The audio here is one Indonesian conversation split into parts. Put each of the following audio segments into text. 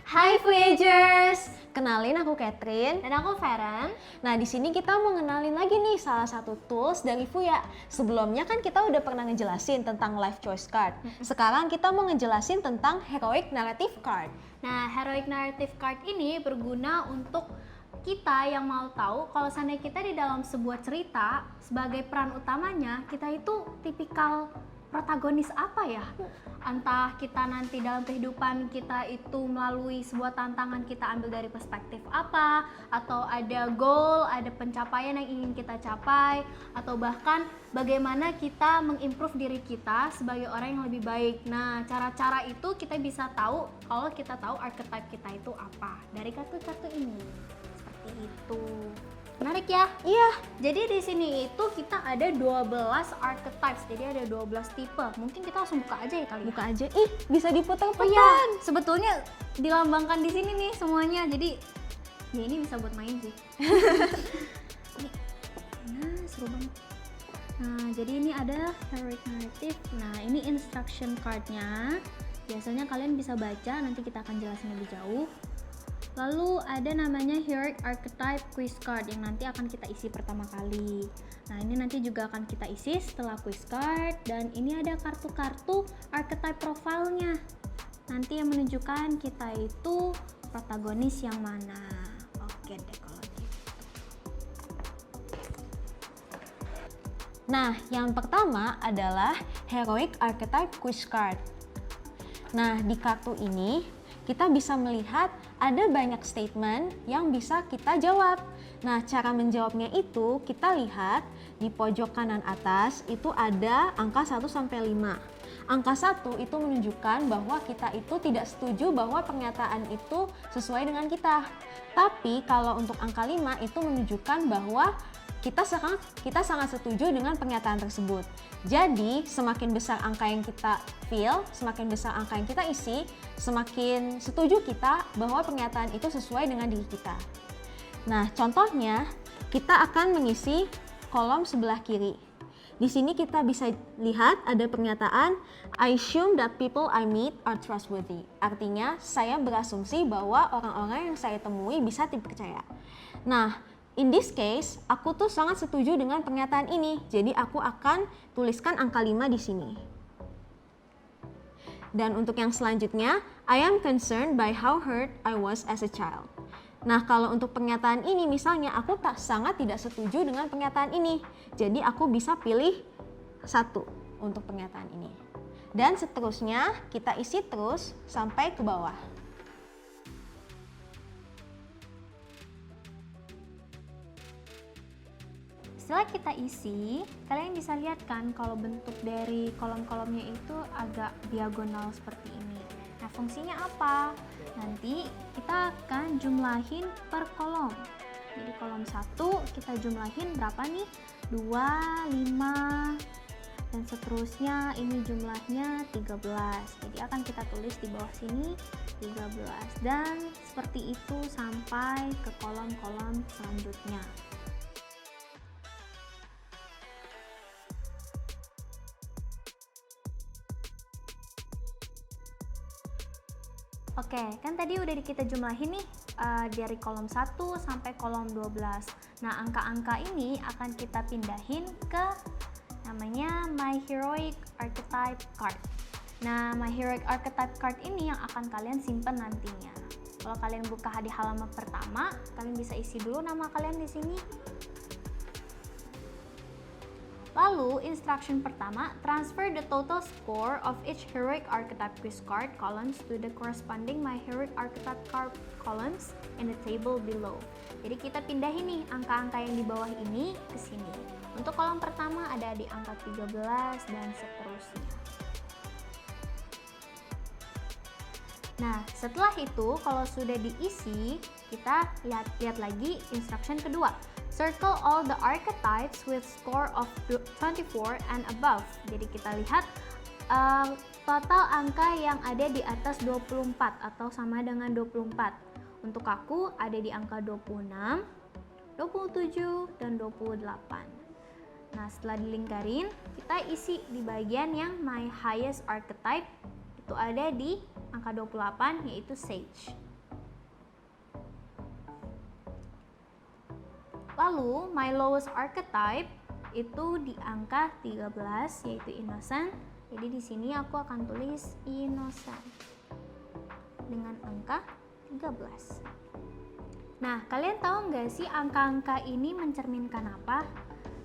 Hai Voyagers, kenalin aku Catherine. Dan aku Feren. Nah, di sini kita mau ngenalin lagi nih salah satu tools dari Vuya. Sebelumnya kan kita udah pernah ngejelasin tentang Life Choice Card. Sekarang kita mau ngejelasin tentang Heroic Narrative Card. Nah, Heroic Narrative Card ini berguna untuk kita yang mau tahu kalau seandainya kita di dalam sebuah cerita sebagai peran utamanya, kita itu tipikal protagonis apa ya? Entah kita nanti dalam kehidupan kita itu melalui sebuah tantangan kita ambil dari perspektif apa, atau ada goal, ada pencapaian yang ingin kita capai, atau bahkan bagaimana kita mengimprove diri kita sebagai orang yang lebih baik. Nah, cara-cara itu kita bisa tahu kalau kita tahu archetype kita itu apa dari kartu-kartu ini. Seperti itu. Menarik ya? Iya. Jadi di sini itu kita ada 12 archetypes, jadi ada 12 tipe. Mungkin kita langsung buka aja ya kali ya? Buka aja. Ih, bisa diputar-putar. Oh iya, sebetulnya dilambangkan di sini nih semuanya. Jadi ya ini bisa buat main sih. Nah, seru banget. Nah, jadi ini ada Heroic Narrative. Nah, ini instruction card-nya. Biasanya kalian bisa baca, nanti kita akan jelasin lebih jauh. Lalu ada namanya Heroic Archetype Quiz Card yang nanti akan kita isi pertama kali. Nah, ini nanti juga akan kita isi setelah quiz card, dan ini ada kartu-kartu archetype profile-nya. Nanti yang menunjukkan kita itu protagonis yang mana. Oke deh kalau gitu. Nah, yang pertama adalah Heroic Archetype Quiz Card. Nah, di kartu ini kita bisa melihat ada banyak statement yang bisa kita jawab. Nah, cara menjawabnya itu kita lihat di pojok kanan atas itu ada angka 1 sampai 5. Angka 1 itu menunjukkan bahwa kita itu tidak setuju bahwa pernyataan itu sesuai dengan kita. Tapi kalau untuk angka 5 itu menunjukkan bahwa kita sangat setuju dengan pernyataan tersebut. Jadi, semakin besar angka yang kita feel, semakin besar angka yang kita isi, semakin setuju kita bahwa pernyataan itu sesuai dengan diri kita. Nah, contohnya, kita akan mengisi kolom sebelah kiri. Di sini kita bisa lihat ada pernyataan, I assume that people I meet are trustworthy. Artinya, saya berasumsi bahwa orang-orang yang saya temui bisa dipercaya. Nah, in this case, aku tuh sangat setuju dengan pernyataan ini. Jadi aku akan tuliskan angka 5 di sini. Dan untuk yang selanjutnya, I am concerned by how hurt I was as a child. Nah, kalau untuk pernyataan ini misalnya aku sangat tidak setuju dengan pernyataan ini. Jadi aku bisa pilih 1 untuk pernyataan ini. Dan seterusnya kita isi terus sampai ke bawah. Setelah kita isi, kalian bisa lihat kan kalau bentuk dari kolom-kolomnya itu agak diagonal seperti ini. Nah, fungsinya apa? Nanti kita akan jumlahin per kolom. Jadi kolom 1 kita jumlahin berapa nih? 2, 5, dan seterusnya ini jumlahnya 13. Jadi akan kita tulis di bawah sini 13. Dan seperti itu sampai ke kolom-kolom selanjutnya. Oke, kan tadi udah kita jumlahin nih dari kolom 1 sampai kolom 12. Nah, angka-angka ini akan kita pindahin ke namanya My Heroic Archetype Card. Nah, My Heroic Archetype Card ini yang akan kalian simpan nantinya. Kalau kalian buka di halaman pertama, kalian bisa isi dulu nama kalian di sini. Lalu, instruction pertama, transfer the total score of each Heroic Archetype Quiz Card columns to the corresponding My Heroic Archetype Card columns in the table below. Jadi kita pindahin nih angka-angka yang di bawah ini ke sini. Untuk kolom pertama ada di angka 13 dan seterusnya. Nah, setelah itu kalau sudah diisi, kita lihat lagi instruction kedua. Circle all the archetypes with score of 24 and above. Jadi kita lihat total angka yang ada di atas 24 atau sama dengan 24. Untuk aku ada di angka 26, 27, dan 28. Nah, Nah, setelah dilingkarin, kita isi di bagian yang my highest archetype. Itu ada di angka 28, yaitu Sage. Lalu, my lowest archetype itu di angka 13, yaitu Innocent. Jadi di sini aku akan tulis Innocent dengan angka 13. Nah, kalian tahu nggak sih angka-angka ini mencerminkan apa?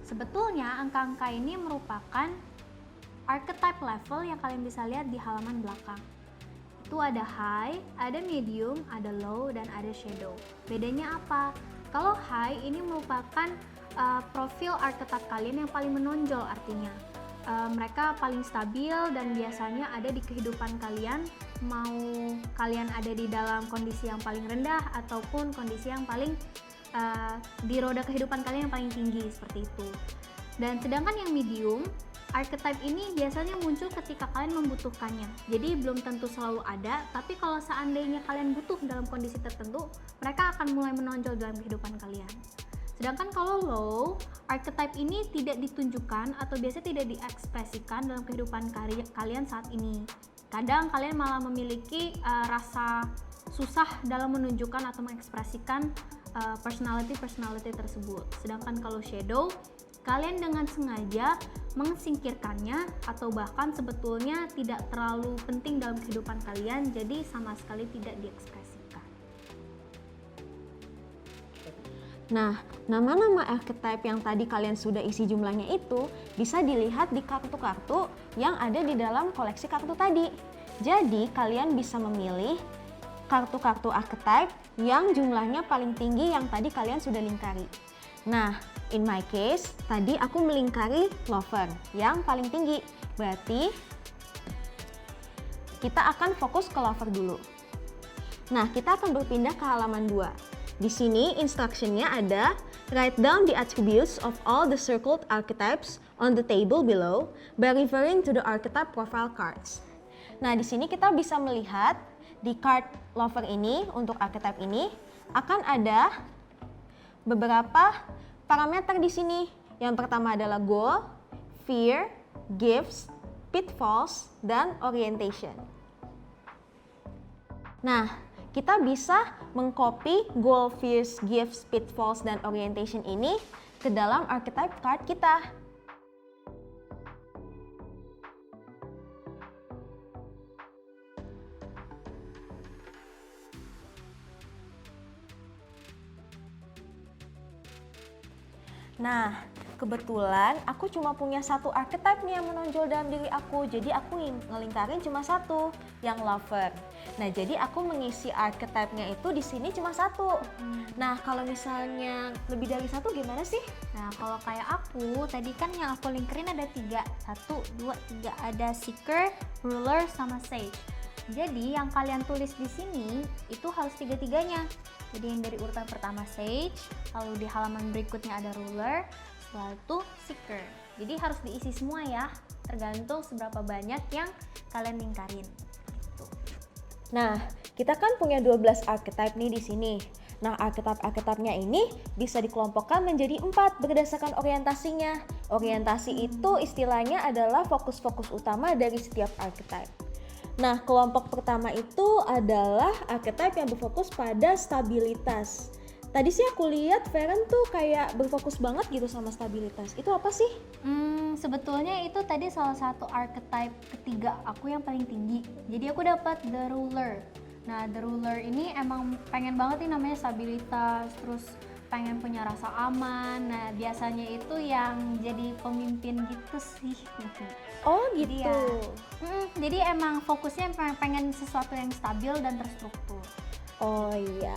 Sebetulnya angka-angka ini merupakan archetype level yang kalian bisa lihat di halaman belakang. Itu ada high, ada medium, ada low, dan ada shadow. Bedanya apa? Kalau high ini merupakan profil archetype kalian yang paling menonjol, artinya mereka paling stabil dan biasanya ada di kehidupan kalian, mau kalian ada di dalam kondisi yang paling rendah ataupun kondisi yang paling di roda kehidupan kalian yang paling tinggi, seperti itu. Dan sedangkan yang medium, archetype ini biasanya muncul ketika kalian membutuhkannya. Jadi belum tentu selalu ada, tapi kalau seandainya kalian butuh dalam kondisi tertentu, mereka akan mulai menonjol dalam kehidupan kalian. Sedangkan kalau low, archetype ini tidak ditunjukkan atau biasanya tidak diekspresikan dalam kehidupan kalian saat ini. Kadang kalian malah memiliki rasa susah dalam menunjukkan atau mengekspresikan personality tersebut. Sedangkan kalau shadow, kalian dengan sengaja mengsingkirkannya atau bahkan sebetulnya tidak terlalu penting dalam kehidupan kalian, jadi sama sekali tidak diekspresikan. Nah, nama-nama archetype yang tadi kalian sudah isi jumlahnya itu bisa dilihat di kartu-kartu yang ada di dalam koleksi kartu tadi. Jadi, kalian bisa memilih kartu-kartu archetype yang jumlahnya paling tinggi yang tadi kalian sudah lingkari. Nah, in my case, tadi aku melingkari lover yang paling tinggi. Berarti, kita akan fokus ke lover dulu. Nah, kita akan berpindah ke halaman 2. Di sini instruction-nya ada write down the attributes of all the circled archetypes on the table below by referring to the archetype profile cards. Nah, di sini kita bisa melihat di card lover ini untuk archetype ini akan ada beberapa parameter di sini. Yang pertama adalah goal, fear, gifts, pitfalls, dan orientation. Nah, kita bisa mengcopy goal, fears, gifts, pitfalls, dan orientation ini ke dalam archetype card kita. Nah, kebetulan aku cuma punya satu archetype nih yang menonjol dalam diri aku. Jadi aku ngelingkarin cuma satu, yang lover. Nah, jadi aku mengisi archetype-nya itu di sini cuma satu. Nah, kalau misalnya lebih dari satu gimana sih? Nah, kalau kayak aku, tadi kan yang aku lingkerin ada 3. 1, 2, 3. Ada seeker, ruler, sama sage. Jadi, yang kalian tulis di sini itu harus 3-3-nya. Jadi yang dari urutan pertama sage, lalu di halaman berikutnya ada ruler, setelah itu seeker. Jadi harus diisi semua ya, tergantung seberapa banyak yang kalian lingkarin. Nah, kita kan punya 12 archetype nih di sini. Nah, archetype-archetype-nya ini bisa dikelompokkan menjadi 4 berdasarkan orientasinya. Orientasi itu istilahnya adalah fokus-fokus utama dari setiap archetype. Nah, kelompok pertama itu adalah archetype yang berfokus pada stabilitas. Tadi sih aku lihat Feren tuh kayak berfokus banget gitu sama stabilitas. Itu apa sih? Sebetulnya itu tadi salah satu archetype ketiga aku yang paling tinggi. Jadi aku dapat the ruler. Nah, the ruler ini emang pengen banget nih namanya stabilitas, terus pengen punya rasa aman. Nah, biasanya itu yang jadi pemimpin gitu sih. Oh gitu. Jadi emang fokusnya pengen sesuatu yang stabil dan terstruktur. Oh iya.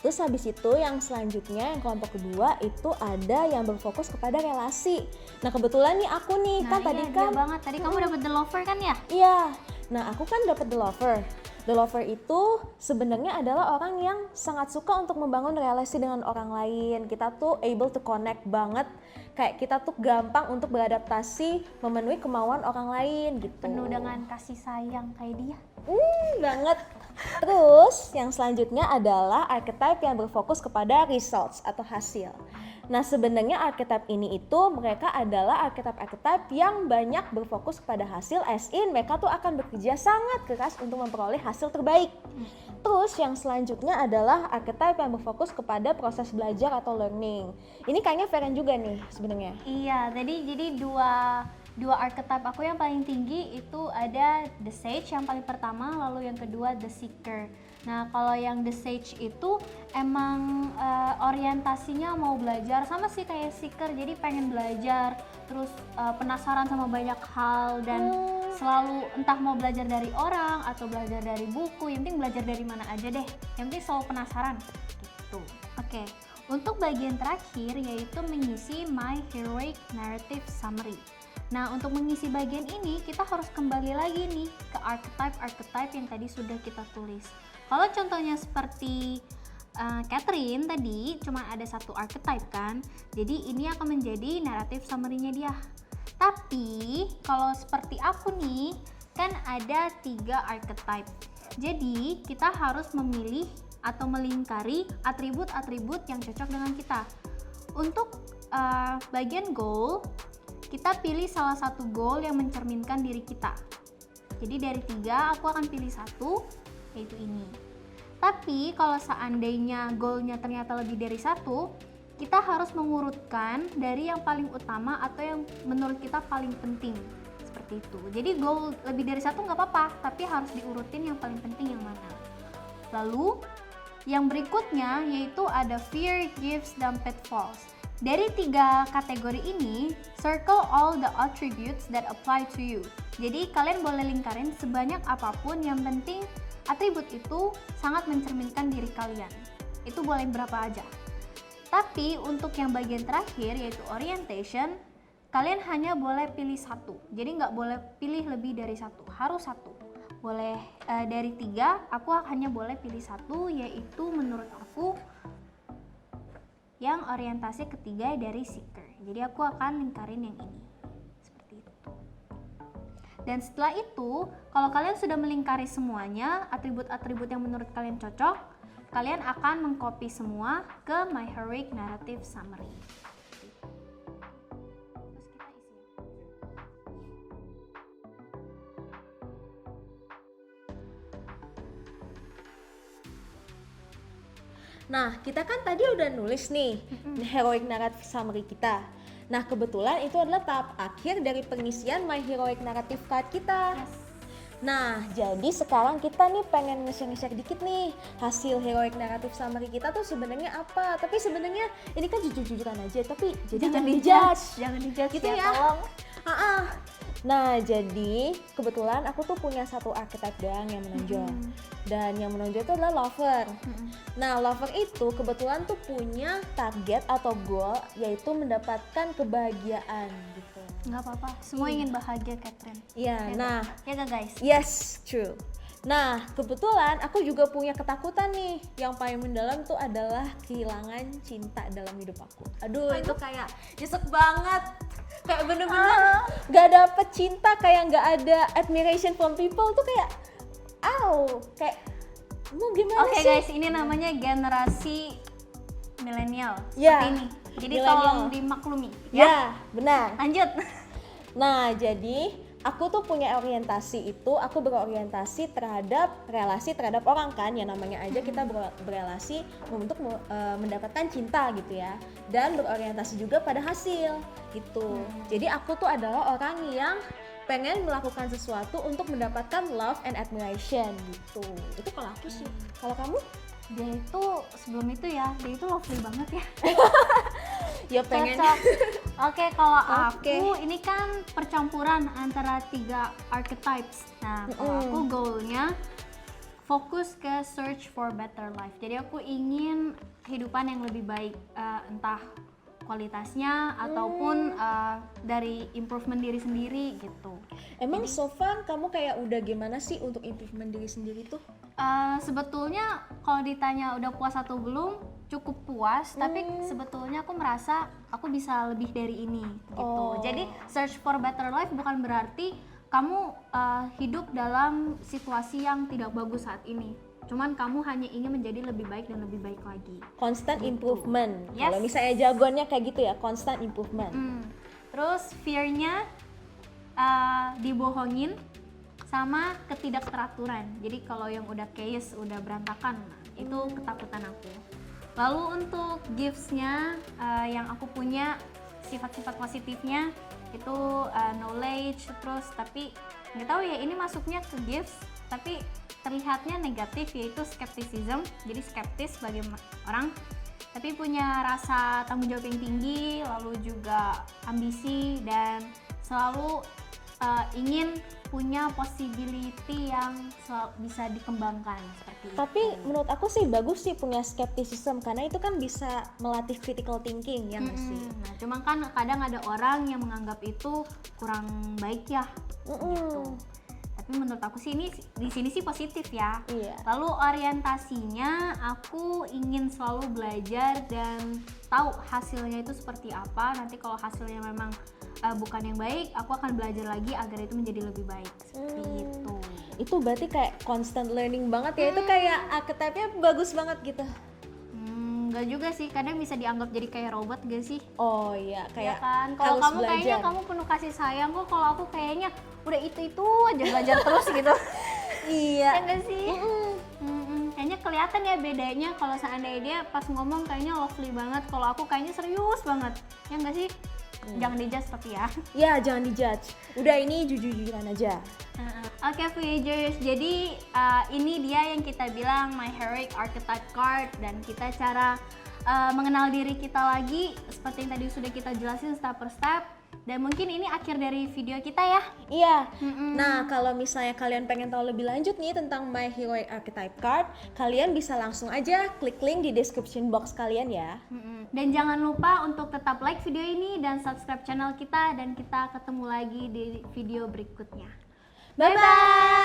Terus habis itu yang selanjutnya, yang kelompok kedua itu ada yang berfokus kepada relasi. Nah, kebetulan nih aku nih, kan tadi kan banget. Tadi kamu dapat the lover kan ya? Iya. Nah, aku kan dapat the lover. The lover itu sebenarnya adalah orang yang sangat suka untuk membangun relasi dengan orang lain. Kita tuh able to connect banget. Kayak kita tuh gampang untuk beradaptasi, memenuhi kemauan orang lain gitu. Penuh dengan kasih sayang kayak dia. Banget. Terus yang selanjutnya adalah archetype yang berfokus kepada results atau hasil. Nah, sebenarnya archetype ini itu mereka adalah archetype yang banyak berfokus kepada hasil, as in mereka tuh akan bekerja sangat keras untuk memperoleh hasil terbaik. Terus yang selanjutnya adalah archetype yang berfokus kepada proses belajar atau learning. Ini kayaknya Feren juga nih sebenarnya. Iya, jadi dua archetype aku yang paling tinggi itu ada the sage yang paling pertama, lalu yang kedua the seeker. Nah, kalau yang the sage itu emang orientasinya mau belajar, sama sih kayak seeker, jadi pengen belajar, terus penasaran sama banyak hal dan selalu entah mau belajar dari orang atau belajar dari buku, yang penting belajar dari mana aja deh, yang penting selalu penasaran gitu. Oke, untuk bagian terakhir yaitu mengisi My Heroic Narrative Summary. Nah, untuk mengisi bagian ini kita harus kembali lagi nih ke archetype yang tadi sudah kita tulis. Kalau contohnya seperti Catherine tadi cuma ada satu archetype kan, jadi ini akan menjadi narrative summary-nya dia. Tapi kalau seperti aku nih kan ada 3 archetype, jadi kita harus memilih atau melingkari atribut-atribut yang cocok dengan kita. Untuk bagian goal, kita pilih salah satu goal yang mencerminkan diri kita. Jadi dari 3 aku akan pilih satu, yaitu ini. Tapi kalau seandainya goalnya ternyata lebih dari satu, kita harus mengurutkan dari yang paling utama atau yang menurut kita paling penting, seperti itu. Jadi goal lebih dari satu nggak apa-apa, tapi harus diurutin yang paling penting yang mana. Lalu yang berikutnya yaitu ada fear, gifts, dan pitfalls. Dari 3 kategori ini, circle all the attributes that apply to you. Jadi kalian boleh lingkarin sebanyak apapun, yang penting atribut itu sangat mencerminkan diri kalian. Itu boleh berapa aja. Tapi untuk yang bagian terakhir yaitu orientation, kalian hanya boleh pilih satu. Jadi nggak boleh pilih lebih dari satu, harus satu. Boleh dari 3, aku hanya boleh pilih satu, yaitu menurut aku yang orientasi ketiga dari seeker. Jadi aku akan lingkarin yang ini. Seperti itu. Dan setelah itu, kalau kalian sudah melingkari semuanya, atribut-atribut yang menurut kalian cocok, kalian akan mengcopy semua ke My Heroic Narrative Summary. Terus kita isi. Nah, kita kan tadi udah nulis nih Heroic Narrative Summary kita. Nah, kebetulan itu adalah tahap akhir dari pengisian My Heroic Narrative Card kita. Yes. Nah, jadi sekarang kita nih pengen nge-share dikit nih hasil Heroic Narrative Summary kita tuh sebenarnya apa. Tapi sebenarnya ini kan jujur-jujuran aja, tapi jadi jangan dijudge. Jangan dijudge Gitu ya. tolong. Nah, jadi kebetulan aku tuh punya satu archetype doang yang menonjol. Dan yang menonjol itu adalah lover. Nah, lover itu kebetulan tuh punya target atau goal, yaitu mendapatkan kebahagiaan gitu. Nggak apa-apa, semua ingin bahagia, Catherine. Iya, Ya, nah, ya nggak, guys? yes, true. Nah, kebetulan aku juga punya ketakutan nih. Yang paling mendalam tuh adalah kehilangan cinta dalam hidup aku. Aduh, itu kayak nyesek banget. Kayak bener-bener gak dapet cinta, kayak gak ada admiration from people tuh kayak kayak mau gimana Oke, sih? guys, ini namanya generasi milenial. Ya, Seperti ini. Jadi millennial. tolong dimaklumi. Ya, benar. Lanjut. Nah, jadi aku tuh punya orientasi itu, aku berorientasi terhadap relasi terhadap orang kan, yang namanya aja kita berrelasi untuk mendapatkan cinta gitu ya, dan berorientasi juga pada hasil gitu. Jadi aku tuh adalah orang yang pengen melakukan sesuatu untuk mendapatkan love and admiration gitu. Itu kalau aku sih. Kalau kamu? Dia itu sebelum itu ya, dia itu lovely banget ya. Ya pengen. Cocok. Oke, kalau Oke. aku ini kan percampuran antara 3 archetypes. Nah, kalau aku goalnya fokus ke search for better life. Jadi aku ingin kehidupan yang lebih baik, entah kualitasnya ataupun dari improvement diri sendiri gitu. Emang so far kamu kayak udah gimana sih untuk improvement diri sendiri tuh? Sebetulnya kalau ditanya udah puas atau belum, cukup puas, tapi sebetulnya aku merasa aku bisa lebih dari ini gitu. Jadi search for better life bukan berarti kamu hidup dalam situasi yang tidak bagus saat ini. Cuman kamu hanya ingin menjadi lebih baik dan lebih baik lagi. Constant improvement. Yes. Kalau misalnya jargonnya kayak gitu ya, constant improvement. Terus fear-nya dibohongin sama ketidakteraturan. Jadi kalau yang udah chaos, udah berantakan, itu ketakutan aku. Lalu untuk gifts-nya yang aku punya sifat-sifat positifnya itu knowledge, terus tapi nggak tahu ya ini masuknya ke gifts tapi terlihatnya negatif, yaitu skepticism. Jadi skeptis sebagai orang, tapi punya rasa tanggung jawab yang tinggi, lalu juga ambisi dan selalu ingin punya possibility yang bisa dikembangkan seperti Tapi itu. menurut aku sih bagus sih punya skepticism, karena itu kan bisa melatih critical thinking ya nggak sih? Nah, cuma kan kadang ada orang yang menganggap itu kurang baik ya. Gitu. Tapi menurut aku sih ini di sini sih positif ya. Iya. Lalu orientasinya aku ingin selalu belajar dan tahu hasilnya itu seperti apa. Nanti kalau hasilnya memang bukan yang baik, aku akan belajar lagi agar itu menjadi lebih baik. Seperti itu. Itu berarti kayak constant learning banget ya. Itu kayak archetype-nya bagus banget gitu. Enggak juga sih, kadang bisa dianggap jadi kayak robot gak sih? Oh iya, Ya kayak kan, kalau harus kamu belajar. kayaknya kamu penuh kasih sayang kok, kalau aku kayaknya udah itu aja belajar terus gitu. Iya. Ya nggak sih? Kayaknya kelihatan ya bedanya kalau seandainya dia pas ngomong kayaknya lovely banget, kalau aku kayaknya serius banget. Ya nggak sih? Jangan dijudge tapi ya. Ya jangan dijudge. Udah ini jujur-jujuran aja. Oke Voyagers, jadi ini dia yang kita bilang My Heroic Archetype Card, dan kita cara mengenal diri kita lagi seperti yang tadi sudah kita jelasin step per step. Dan mungkin ini akhir dari video kita ya. Iya. Nah, kalau misalnya kalian pengen tahu lebih lanjut nih tentang My Heroic Archetype Card, kalian bisa langsung aja klik link di description box kalian ya. Dan jangan lupa untuk tetap like video ini dan subscribe channel kita, dan kita ketemu lagi di video berikutnya. Bye-bye!